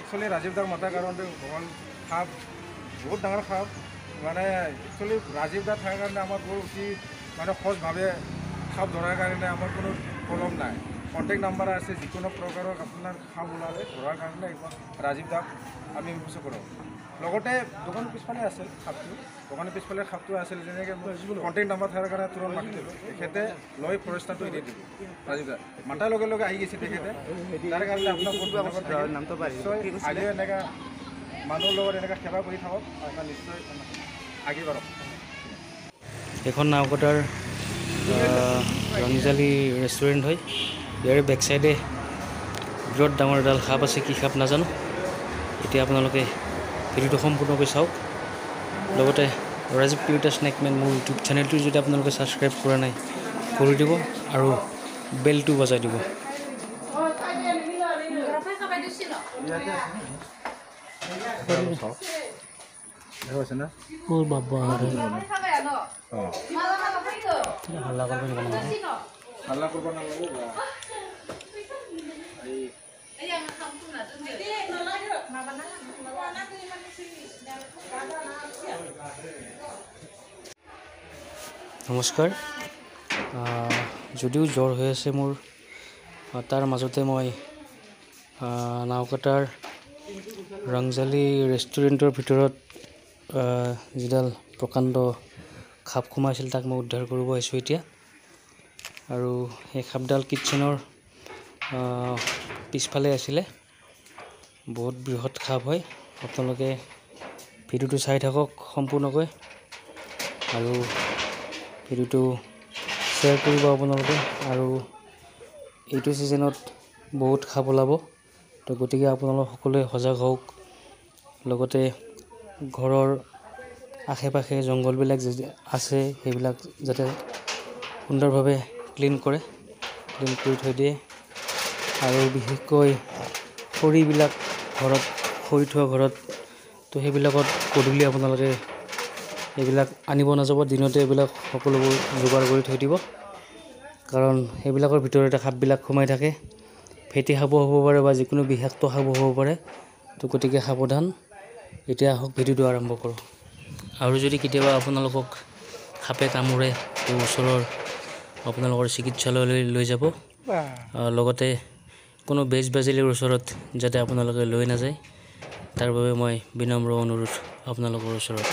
Actually Rajiv দাক মতাৰ কাৰণতে ভগৱান সাপ বহুত ডাঙৰ সাপ মানে একচুৱেলি ৰাজীৱ দা থকাৰ কাৰণে আমাৰ বৰ অতি মানে সহজভাৱে সাপ ধৰাৰ কাৰণে আমাৰ কোনো প্ৰব্লেম নাই। কণ্টেক্ট নাম্বাৰ আছে, যিকোনো প্ৰকাৰৰ আপোনাৰ সাপ ওলালে ধৰাৰ কাৰণে একদম ৰাজীৱ দাক আমি ব্যৱস্থা কৰোঁ। লগতে দোকানৰ পিছফালে আছিল সাপটো, দোকানৰ পিছফালে সাপটো আছিল, যেনেকৈ কণ্টেক্ট নাম্বাৰ থকাৰ কাৰণে তুৰন্ত মাতি দিলোঁ, তেখেতে লৈ ফৰেষ্টাৰটো এৰি দিলোঁ। ৰাজীৱ দা মাতাৰ লগে লগে আহি গৈছে তেখেতে, তাৰ কাৰণে আপোনাক নিশ্চয় আজিও এনেকৈ মানুহৰ লগত এনেকৈ সেৱা কৰি থাকক, আপোনাক নিশ্চয় আগে বাঢ়ক। এখন নাওকটাৰ ৰংজালি ৰেষ্টুৰেণ্ট হয়। ইয়াৰে বেক চাইডে বিৰাট ডাঙৰ এডাল সাপ আছে, কি সাপ নাজানো। এতিয়া আপোনালোকে ভিডিঅ'টো সম্পূৰ্ণকৈ চাওক। লগতে ৰাজীৱ ক্ৰিয়েটাৰ স্নেকমেন মোৰ ইউটিউব চেনেলটো যদি আপোনালোকে ছাবস্ক্ৰাইব কৰা নাই কৰি দিব আৰু বেলটো বজাই দিব। নমস্কাৰ। যদিও জ্বৰ হৈ আছে মোৰ, তাৰ মাজতে মই নাওকটাৰ ৰংজালি ৰেষ্টুৰেণ্টৰ ভিতৰত যিডাল প্ৰকাণ্ড সাপ সোমাইছিল তাক মই উদ্ধাৰ কৰিব আহিছোঁ এতিয়া। আৰু সেই সাপডাল কিটচেনৰ পিছফালে আছিলে। বহুত বৃহৎ সাপ হয়। আপোনালোকে ভিডিঅ'টো চাই থাকক সম্পূৰ্ণকৈ আৰু ভিডিঅ'টো শ্বেয়াৰ কৰিব আপোনালোকে। আৰু এইটো ছিজনত বহুত সাপ ওলাব, তো গতিকে আপোনালোক সকলোৱে সজাগ হওক। লগতে ঘৰৰ আশে-পাশে জংঘলবিলাক যদি আছে সেইবিলাক যাতে সুন্দৰভাৱে ক্লিন কৰি থৈ দিয়ে। আৰু বিশেষকৈ খৰিবিলাক ঘৰত খৰি থোৱা ঘৰত, তো সেইবিলাকত গধূলি আপোনালোকে এইবিলাক আনিব নাযাব, দিনতে এইবিলাক সকলোবোৰ যোগাৰ কৰি থৈ দিব। কাৰণ সেইবিলাকৰ ভিতৰতে সাপবিলাক সোমাই থাকে। ফেটি সাপো হ'ব পাৰে বা যিকোনো বিষাক্ত সাপ হ'ব পাৰে, তো গতিকে সাৱধান। এতিয়া আহক ভিডিঅ'টো আৰম্ভ কৰোঁ। আৰু যদি কেতিয়াবা আপোনালোকক সাপে কামোৰে, তো ওচৰৰ আপোনালোকৰ চিকিৎসালয়লৈ লৈ যাব। লগতে কোনো বেজবাজিলিৰ ওচৰত যাতে আপোনালোকে লৈ নাযায়, তাৰ বাবে মই বিনম্ৰ অনুৰোধ আপোনালোকৰ ওচৰত।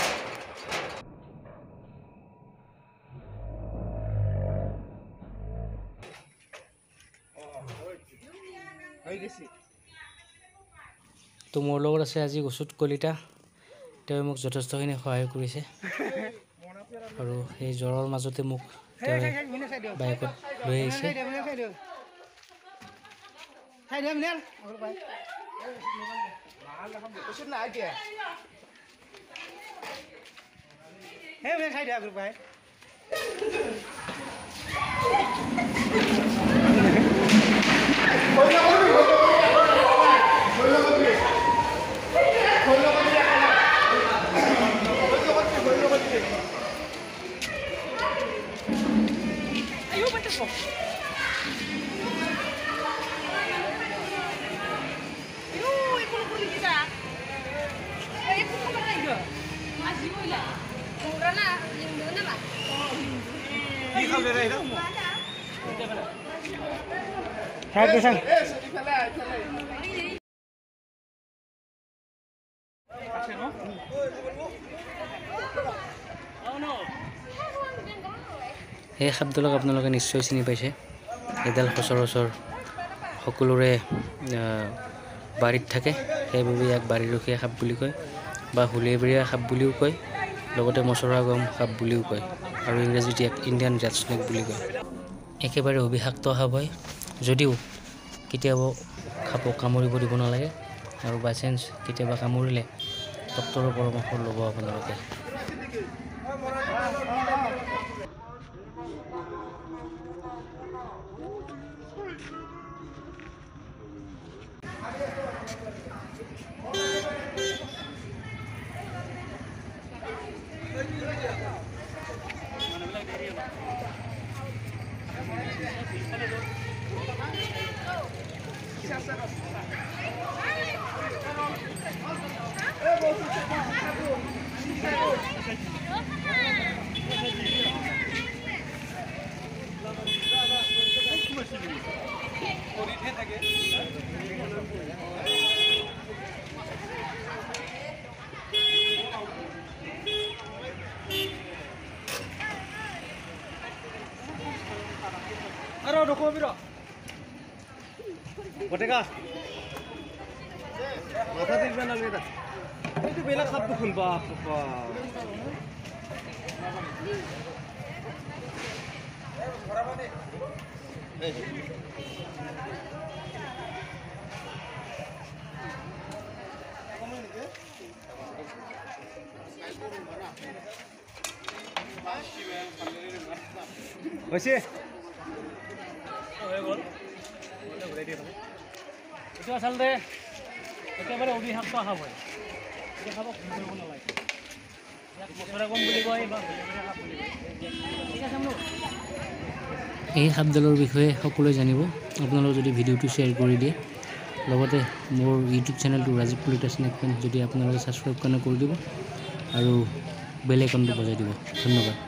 তো মোৰ লগত আছে আজি গছুত কলিতা। তেওঁ মোক যথেষ্টখিনি সহায় কৰিছে আৰু সেই জ্বৰৰ মাজতে মোক তেওঁ বাইকত লৈ আহিছে। সেই সাপডালক আপোনালোকে নিশ্চয় চিনি পাইছে। এডাল সচৰাচৰ সকলোৰে বাৰীত থাকে, সেইবাবে ইয়াক বাৰীৰখীয়া সাপ বুলি কয় বা হুলেবেৰীয়া সাপ বুলিও কয়। লগতে মচৰা গম সাপ বুলিও কয় আৰু ইংৰাজীত ইয়াক ইণ্ডিয়ান ৰেড স্নেক বুলি কয়। একেবাৰে অবিষাক্ত সাপ হয়, যদিও কেতিয়াবা সাপক কামুৰিব দিব নালাগে। আৰু বাই চান্স কেতিয়াবা কামুৰিলে ডক্তৰৰ পৰামৰ্শ ল'ব আপোনালোকে। আৰু নকবি ৰ গটেকা মাথা দিবা নালাগে তা এইটো বেলেগ খাপ দেখোন বাপ হৈছে হৈ গ'ল ঘূৰাই দিয়ে এইটো আচলতে একেবাৰে অভিশাপ্ত সাপ হয় এই সাপক ভুল কৰিব নালাগে ইয়াক মছলা কম বুলি কয় বা সাপ বুলি কয় ঠিক আছে মোৰ এই সাপডালৰ বিষয়ে সকলোৱে জানিব আপোনালোকে যদি ভিডিঅ'টো শ্বেয়াৰ কৰি দিয়ে লগতে মোৰ ইউটিউব চেনেলটো ৰাজীৱ কলিতা স্নেক পেণ্ট যদি আপোনালোকে ছাবস্ক্ৰাইব কৰি দিব আৰু বেল আইকনটো বজাই দিব ধন্যবাদ